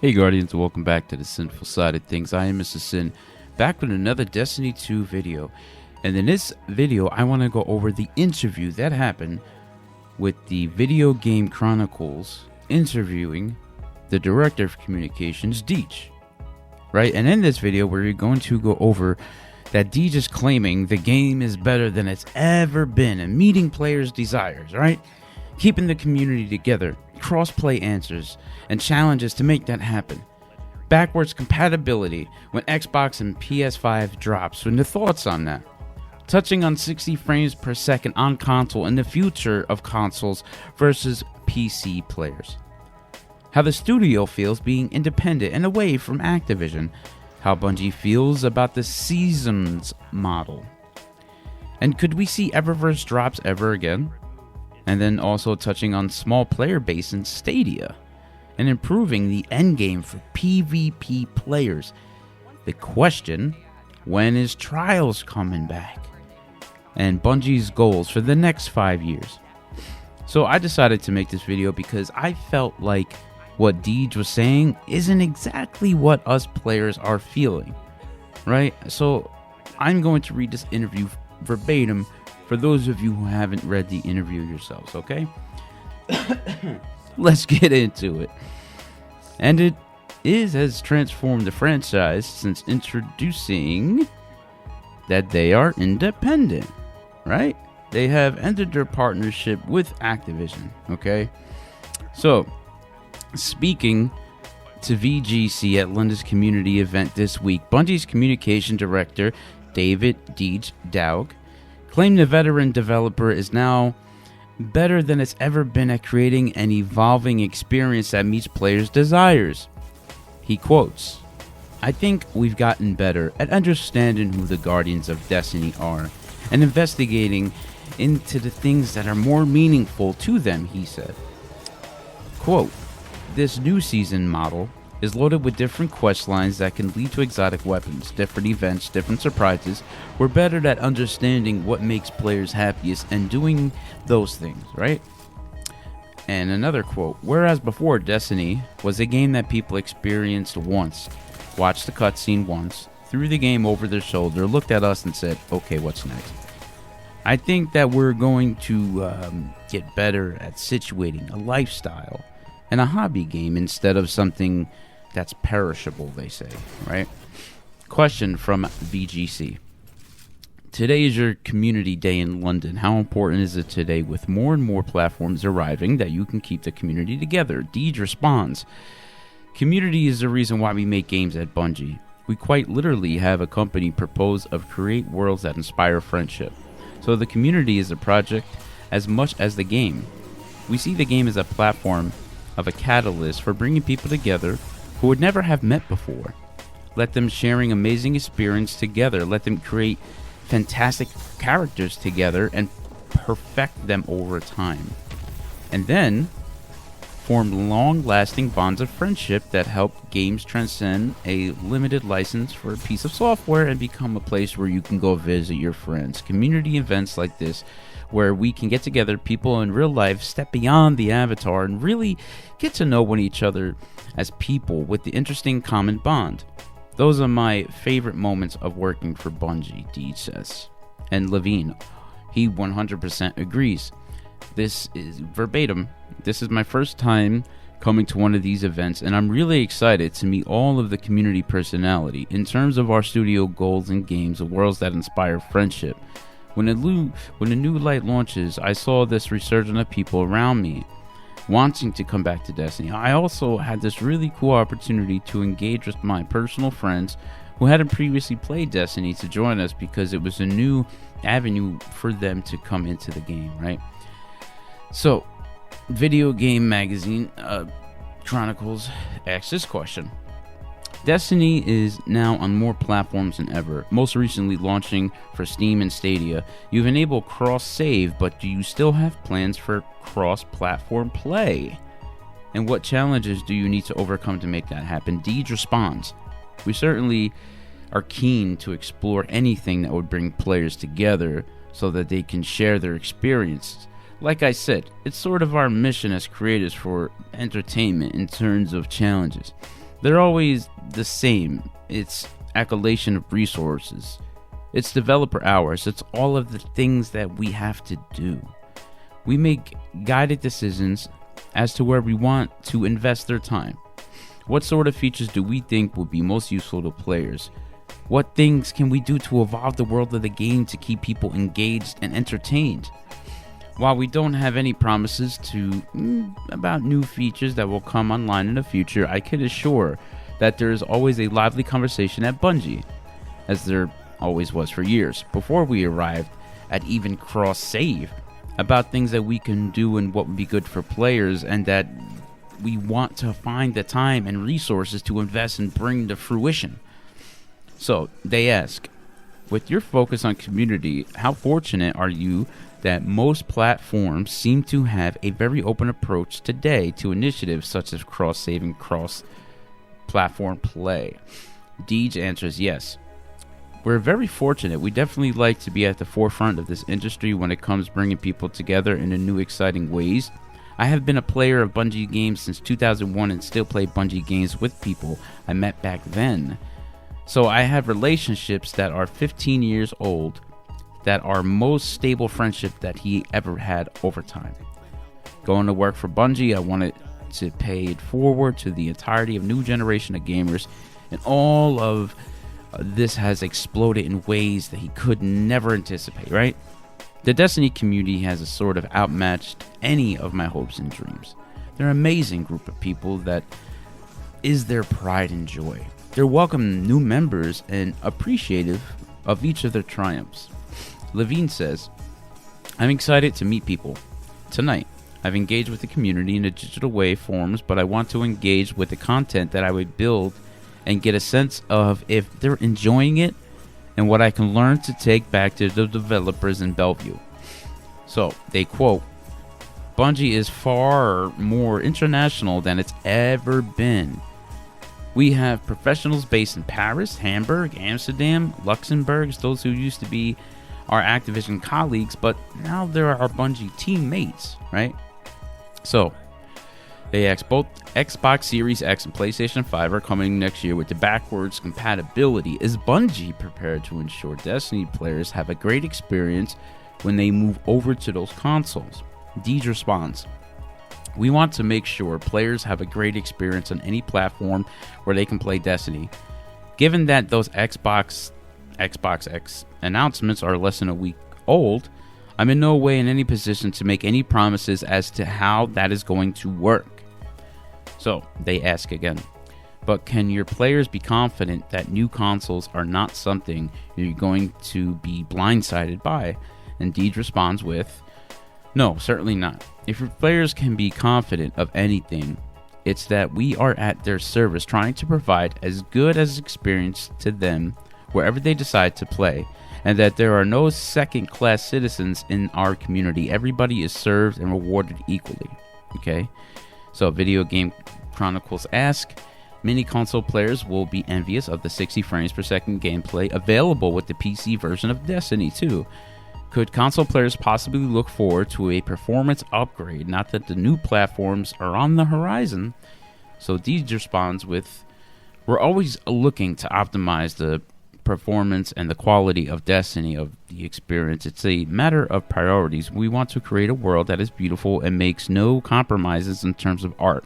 Hey Guardians, welcome back to the Sinful Side of Things. I am Mr. Sin, back with another Destiny 2 video. And in this video, I want to go over the interview that happened with the Video Game Chronicles interviewing the Director of Communications, Deej. Right? And in this video, we're going to go over that Deej is claiming the game is better than it's ever been and meeting players' desires, right? Keeping the community together, cross-play answers, and challenges to make that happen. Backwards compatibility when Xbox and PS5 drops. And the thoughts on that? Touching on 60 frames per second on console and the future of consoles versus PC players. How the studio feels being independent and away from Activision. How Bungie feels about the seasons model. And could we see Eververse drops ever again? And then also touching on small player base in Stadia and improving the endgame for PvP players. The question, when is Trials coming back? And Bungie's goals for the next 5 years. So I decided to make this video because I felt like what Deej was saying isn't exactly what us players are feeling, right? So I'm going to read this interview verbatim for those of you who haven't read the interview yourselves, okay? Let's get into it. And it has transformed the franchise since introducing that they are independent, right? They have ended their partnership with Activision, okay? So, speaking to VGC at London's community event this week, Bungie's communication director, Deej claimed the veteran developer is now better than it's ever been at creating an evolving experience that meets players' desires. He quotes, "I think we've gotten better at understanding who the Guardians of Destiny are and investigating into the things that are more meaningful to them," he said. Quote, "This new season model is loaded with different quest lines that can lead to exotic weapons, different events, different surprises. We're better at understanding what makes players happiest and doing those things," right? And another quote, "Whereas before Destiny was a game that people experienced once, watched the cutscene once, threw the game over their shoulder, looked at us and said, okay, what's next? I think that we're going to get better at situating a lifestyle and a hobby game instead of something that's perishable," they say, right? Question from VGC. Today is your community day in London. How important is it today with more and more platforms arriving that you can keep the community together? Deej responds, "Community is the reason why we make games at Bungie. We quite literally have a company propose of create worlds that inspire friendship. So the community is a project as much as the game. We see the game as a platform of a catalyst for bringing people together who would never have met before. Let them sharing amazing experience together. Let them create fantastic characters together and perfect them over time. And then form long-lasting bonds of friendship that help games transcend a limited license for a piece of software and become a place where you can go visit your friends. Community events like this, where we can get together, people in real life, step beyond the avatar and really get to know each other as people with the interesting common bond. Those are my favorite moments of working for Bungie," Deej says. And Levine, he 100% agrees. This is verbatim. "This is my first time coming to one of these events, and I'm really excited to meet all of the community personality. In terms of our studio goals and games, the worlds that inspire friendship. When a new light launches, I saw this resurgence of people around me wanting to come back to Destiny. I also had this really cool opportunity to engage with my personal friends who hadn't previously played Destiny to join us because it was a new avenue for them to come into the game," right? So, Video Game Magazine Chronicles asks this question. "Destiny is now on more platforms than ever, most recently launching for Steam and Stadia. You've enabled cross-save, but do you still have plans for cross-platform play? And what challenges do you need to overcome to make that happen?" Deej responds, "We certainly are keen to explore anything that would bring players together so that they can share their experiences. Like I said, it's sort of our mission as creators for entertainment in terms of challenges. They're always the same. It's accolation of resources. It's developer hours. It's all of the things that we have to do. We make guided decisions as to where we want to invest their time. What sort of features do we think would be most useful to players? What things can we do to evolve the world of the game to keep people engaged and entertained? While we don't have any promises about new features that will come online in the future, I can assure that there is always a lively conversation at Bungie, as there always was for years, before we arrived at even cross-save, about things that we can do and what would be good for players, and that we want to find the time and resources to invest and bring to fruition. So, they ask, with your focus on community, how fortunate are you that most platforms seem to have a very open approach today to initiatives such as cross-save and cross-platform play? Deej answers yes. We're very fortunate. We definitely like to be at the forefront of this industry when it comes to bringing people together in new exciting ways. I have been a player of Bungie games since 2001 and still play Bungie games with people I met back then. So I have relationships that are 15 years old that are most stable friendship that he ever had over time. Going to work for Bungie, I wanted to pay it forward to the entirety of new generation of gamers, and all of this has exploded in ways that he could never anticipate, right? The Destiny community has a sort of outmatched any of my hopes and dreams. They're an amazing group of people that is their pride and joy. They're welcoming new members and appreciative of each of their triumphs. Levine says, I'm excited to meet people. Tonight, I've engaged with the community in a digital way forums, but I want to engage with the content that I would build and get a sense of if they're enjoying it and what I can learn to take back to the developers in Bellevue. So, they quote, Bungie is far more international than it's ever been. We have professionals based in Paris, Hamburg, Amsterdam, Luxembourg, those who used to be our Activision colleagues, but now they're our Bungie teammates, right? So, they asked both Xbox Series X and PlayStation 5 are coming next year with the backwards compatibility. Is Bungie prepared to ensure Destiny players have a great experience when they move over to those consoles? Deej responds, we want to make sure players have a great experience on any platform where they can play Destiny. Given that those Xbox X announcements are less than a week old, I'm in no way in any position to make any promises as to how that is going to work. So, they ask again, but can your players be confident that new consoles are not something you're going to be blindsided by? And Deej responds with, no, certainly not. If your players can be confident of anything, it's that we are at their service trying to provide as good as experience to them wherever they decide to play, and that there are no second-class citizens in our community. Everybody is served and rewarded equally. Okay? So, Video Game Chronicles ask, many console players will be envious of the 60 frames per second gameplay available with the PC version of Destiny 2. Could console players possibly look forward to a performance upgrade, not that the new platforms are on the horizon? So Deej responds with, we're always looking to optimize the performance and the quality of Destiny, of the experience. It's a matter of priorities. We want to create a world that is beautiful and makes no compromises in terms of art.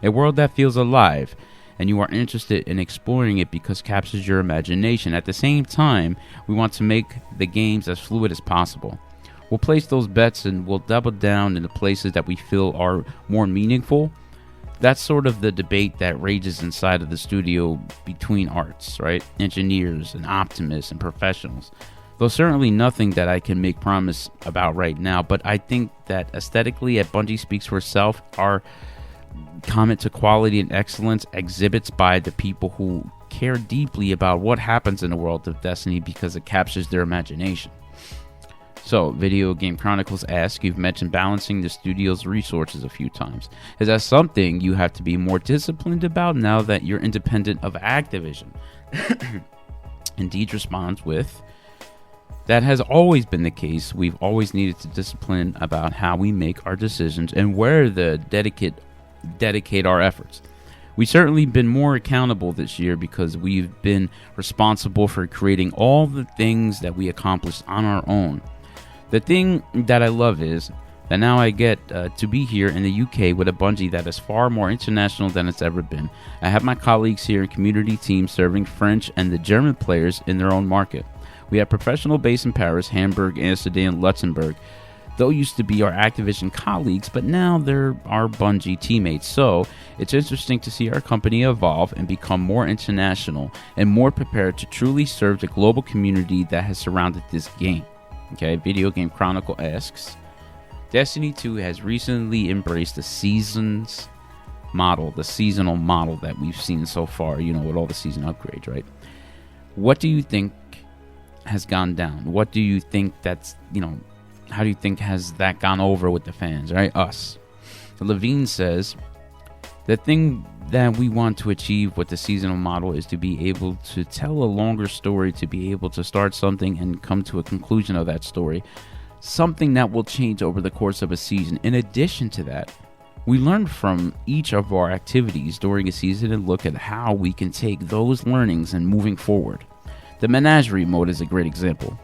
A world that feels alive, and you are interested in exploring it because it captures your imagination. At the same time, we want to make the games as fluid as possible. We'll place those bets and we'll double down in the places that we feel are more meaningful. That's sort of the debate that rages inside of the studio between arts, right? Engineers and optimists and professionals. Though certainly nothing that I can make promise about right now, but I think that aesthetically at Bungie speaks for itself. Our comment to quality and excellence exhibits by the people who care deeply about what happens in the world of Destiny because it captures their imagination. So, Video Game Chronicles asks, you've mentioned balancing the studio's resources a few times. Is that something you have to be more disciplined about now that you're independent of Activision? And Deej responds with, that has always been the case. We've always needed to discipline about how we make our decisions and where to dedicate our efforts. We've certainly been more accountable this year because we've been responsible for creating all the things that we accomplished on our own. The thing that I love is that now I get to be here in the UK with a Bungie that is far more international than it's ever been. I have my colleagues here in community teams serving French and the German players in their own market. We have professional base in Paris, Hamburg, Amsterdam, Luxembourg. Those used to be our Activision colleagues, but now they're our Bungie teammates. So it's interesting to see our company evolve and become more international and more prepared to truly serve the global community that has surrounded this game. Okay, Video Game Chronicle asks, Destiny 2 has recently embraced the seasonal model that we've seen so far, with all the season upgrades, right? What do you think has gone down? What do you think how do you think has that gone over with the fans, right? Us. Levine says, the thing that we want to achieve with the seasonal model is to be able to tell a longer story, to be able to start something and come to a conclusion of that story. Something that will change over the course of a season. In addition to that, we learn from each of our activities during a season and look at how we can take those learnings and moving forward. The menagerie mode is a great example.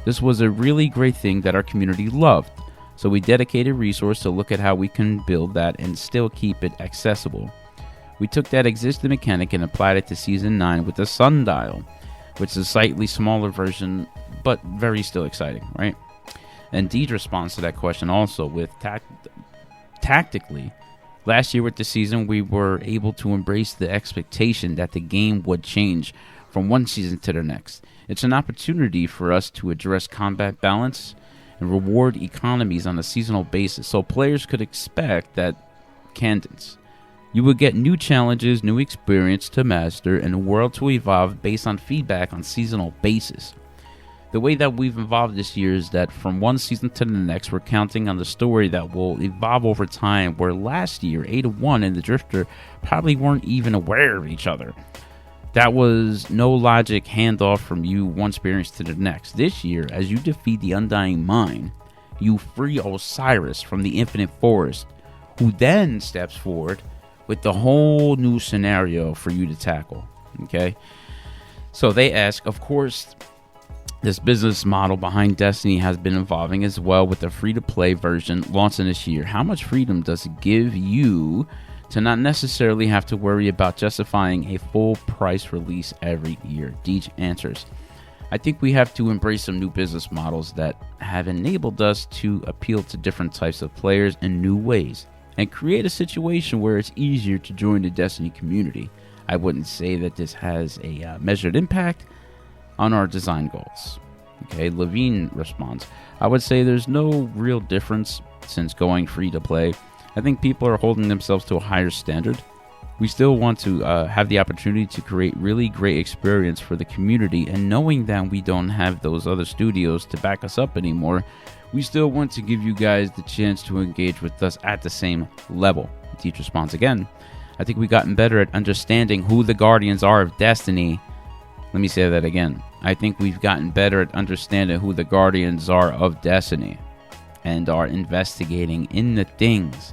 This was a really great thing that our community loved, so we dedicated resource to look at how we can build that and still keep it accessible. We took that existing mechanic and applied it to Season 9 with the Sundial, which is a slightly smaller version, but very still exciting, right? And Deej responds to that question also with tactically. Last year with the season, we were able to embrace the expectation that the game would change from one season to the next. It's an opportunity for us to address combat balance and reward economies on a seasonal basis, so players could expect that cadence. You will get new challenges, new experience to master, and a world to evolve based on feedback on seasonal basis. The way that we've evolved this year is that from one season to the next, we're counting on the story that will evolve over time, where last year, Ada 1 and the Drifter probably weren't even aware of each other. That was no logic handoff from you one experience to the next. This year, as you defeat the Undying Mind, you free Osiris from the Infinite Forest, who then steps forward with the whole new scenario for you to tackle. Okay? So they ask, of course, this business model behind Destiny has been evolving as well with the free-to-play version launching this year. How much freedom does it give you to not necessarily have to worry about justifying a full price release every year? Deej answers, I think we have to embrace some new business models that have enabled us to appeal to different types of players in new ways and create a situation where it's easier to join the Destiny community. I wouldn't say that this has a measured impact on our design goals. Okay, Levine responds, I would say there's no real difference since going free to play. I think people are holding themselves to a higher standard. We still want to have the opportunity to create really great experience for the community, and knowing that we don't have those other studios to back us up anymore, we still want to give you guys the chance to engage with us at the same level. Deej responds again, I think we've gotten better at understanding who the Guardians are of Destiny. Let me say that again. I think we've gotten better at understanding who the Guardians are of Destiny and are investigating in the things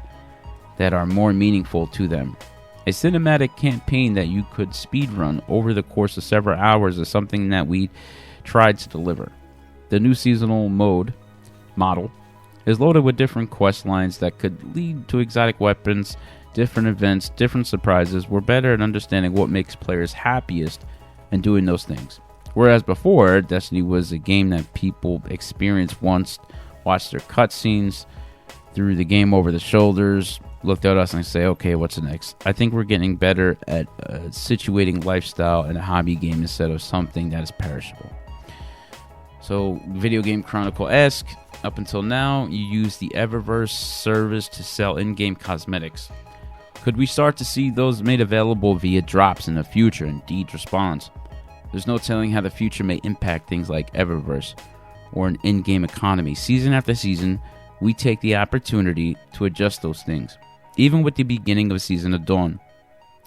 that are more meaningful to them. A cinematic campaign that you could speedrun over the course of several hours is something that we tried to deliver. The new seasonal model is loaded with different quest lines that could lead to exotic weapons, different events, different surprises. We're better at understanding what makes players happiest and doing those things. Whereas before, Destiny was a game that people experienced once, watched their cutscenes, threw the game over the shoulders, looked at us and say, okay, what's next? I think we're getting better at situating lifestyle in a hobby game instead of something that is perishable. So, Video Game Chronicle asks, up until now, you use the Eververse service to sell in-game cosmetics. Could we start to see those made available via drops in the future? And Deej responds, there's no telling how the future may impact things like Eververse or an in-game economy. Season after season, we take the opportunity to adjust those things. Even with the beginning of Season of Dawn,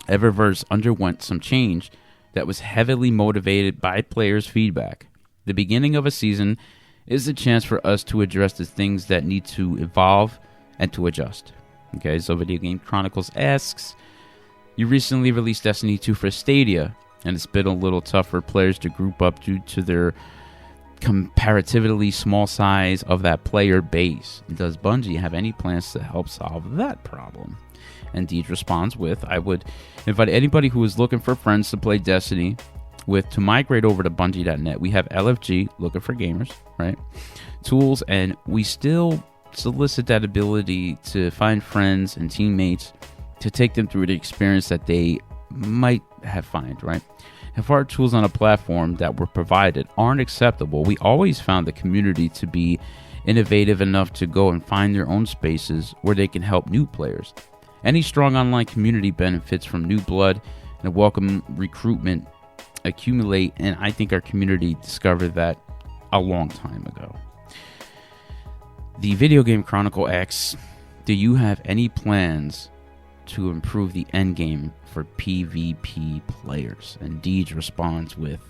Eververse underwent some change that was heavily motivated by players' feedback. The beginning of a season is a chance for us to address the things that need to evolve and to adjust. Okay, so Video Game Chronicles asks, You recently released Destiny 2 for Stadia, and it's been a little tough for players to group up due to their comparatively small size of that player base. Does Bungie have any plans to help solve that problem? And Deej responds with, I would invite anybody who is looking for friends to play Destiny with to migrate over to Bungie.net. We have LFG, looking for gamers, right? Tools, and we still solicit that ability to find friends and teammates to take them through the experience that they might have found, right? If our tools on a platform that were provided aren't acceptable, we always found the community to be innovative enough to go and find their own spaces where they can help new players. Any strong online community benefits from new blood and a welcome recruitment accumulate, and I think our community discovered that a long time ago. The Video Game Chronicle X, do you have any plans to improve the endgame for PvP players? And Deej responds with,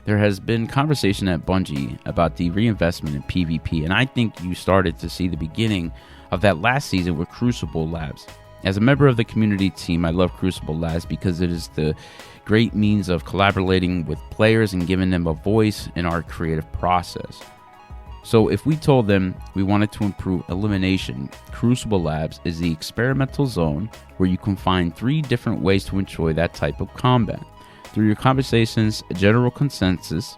there has been conversation at Bungie about the reinvestment in PvP, and I think you started to see the beginning of that last season with Crucible Labs. As a member of the community team, I love Crucible Labs because it is the great means of collaborating with players and giving them a voice in our creative process. So if we told them we wanted to improve elimination, Crucible Labs is the experimental zone where you can find 3 different ways to enjoy that type of combat. Through your conversations, a general consensus,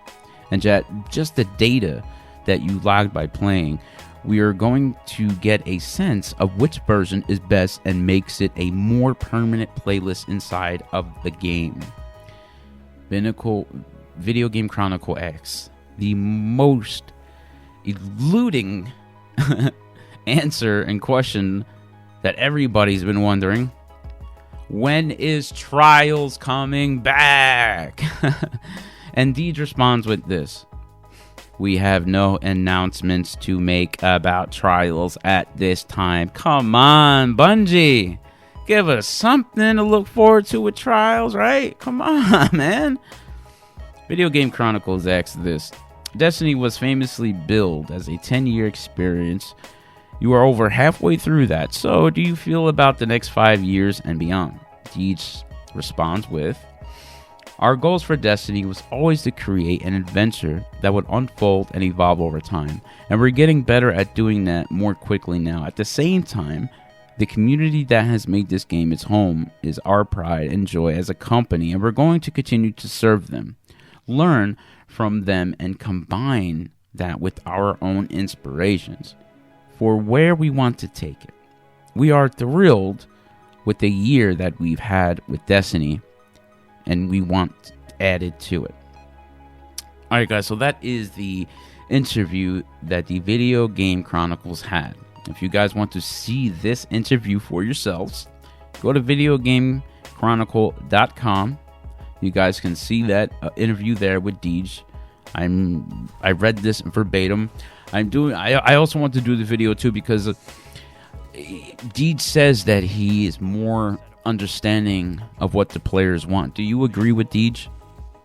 and just the data that you logged by playing, we are going to get a sense of which version is best and makes it a more permanent playlist inside of the game. Video Game Chronicle X, the most eluding answer and question that everybody's been wondering: when is Trials coming back? And Deej responds with this: we have no announcements to make about Trials at this time. Come on, Bungie, give us something to look forward to with Trials, right? Come on, man. Video Game Chronicles asks this: Destiny was famously billed as a 10-year experience. You are over halfway through that, so do you feel about the next 5 years and beyond? Deej responds with, our goals for Destiny was always to create an adventure that would unfold and evolve over time, and we're getting better at doing that more quickly now. At the same time, the community that has made this game its home is our pride and joy as a company, and we're going to continue to serve them, learn from them, and combine that with our own inspirations for where we want to take it. We are thrilled with the year that we've had with Destiny, and we want added to it. Alright guys, so that is the interview that the Video Game Chronicles had. If you guys want to see this interview for yourselves, go to videogamechronicle.com. You guys can see that interview there with Deej. I read this verbatim. I also want to do the video too because Deej says that he is more understanding of what the players want. Do you agree with Deej?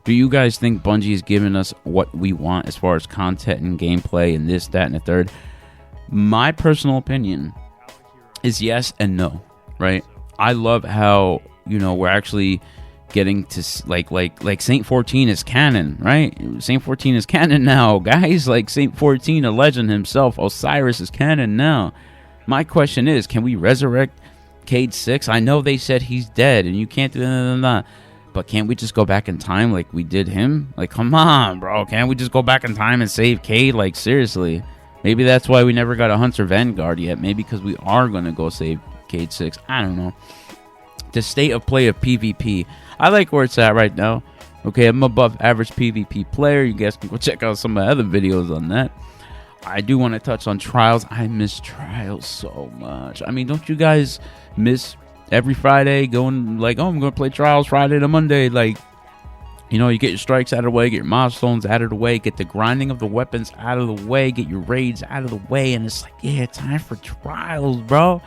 Do you guys think Bungie is giving us what we want as far as content and gameplay and this, that, and the third? My personal opinion is yes and no, right? I love how, we're actually getting to like Saint 14 is canon, right? Saint 14 is canon now, guys. Like Saint 14, a legend himself, Osiris, is canon now. My question is, can we resurrect Cade 6? I know they said he's dead and you can't do that, but can't we just go back in time like we did him? Like, come on, bro. Can't we just go back in time and save Cade? Like, seriously. Maybe that's why we never got a Hunter Vanguard yet. Maybe because we are going to go save Cade 6. I don't know. The state of play of PvP. I like where it's at right now. Okay, I'm above average PvP player. You guys can go check out some of my other videos on that. I do want to touch on Trials. I miss Trials so much. I mean, don't you guys miss every Friday going like, oh, I'm going to play Trials Friday to Monday? Like, you get your strikes out of the way, get your milestones out of the way, get the grinding of the weapons out of the way, get your raids out of the way, and it's like, yeah, time for Trials, bro.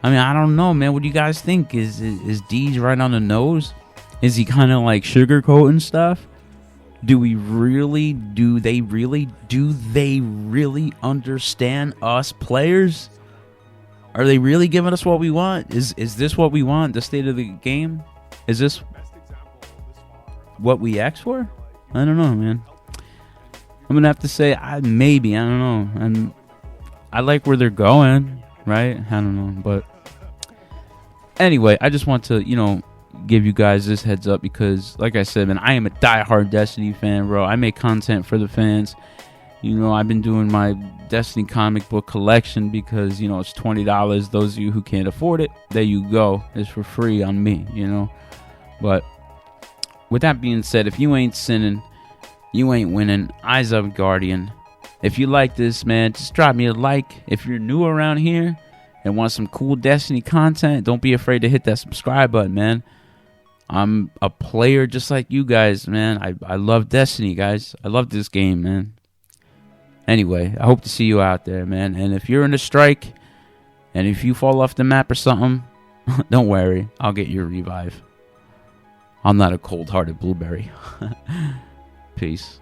I mean, I don't know, man. What do you guys think? Is Deej right on the nose? Is he kind of like sugarcoating stuff? Do they really understand us players? Are they really giving us what we want? Is this what we want? The state of the game? Is this what we asked for? I don't know, man. I'm gonna have to say maybe. I don't know. And I like where they're going, right? I don't know, but anyway, I just want to, give you guys this heads up because, like I said, man, I am a diehard Destiny fan, bro. I make content for the fans. I've been doing my Destiny comic book collection because, it's $20. Those of you who can't afford it, there you go. It's for free on me, But with that being said, if you ain't sinning, you ain't winning. Eyes up, Guardian. If you like this, man, just drop me a like. If you're new around here and want some cool Destiny content, don't be afraid to hit that subscribe button, man. I'm a player just like you guys, man. I love Destiny, guys. I love this game, man. Anyway, I hope to see you out there, man. And if you're in a strike, and if you fall off the map or something, don't worry. I'll get you a revive. I'm not a cold-hearted blueberry. Peace.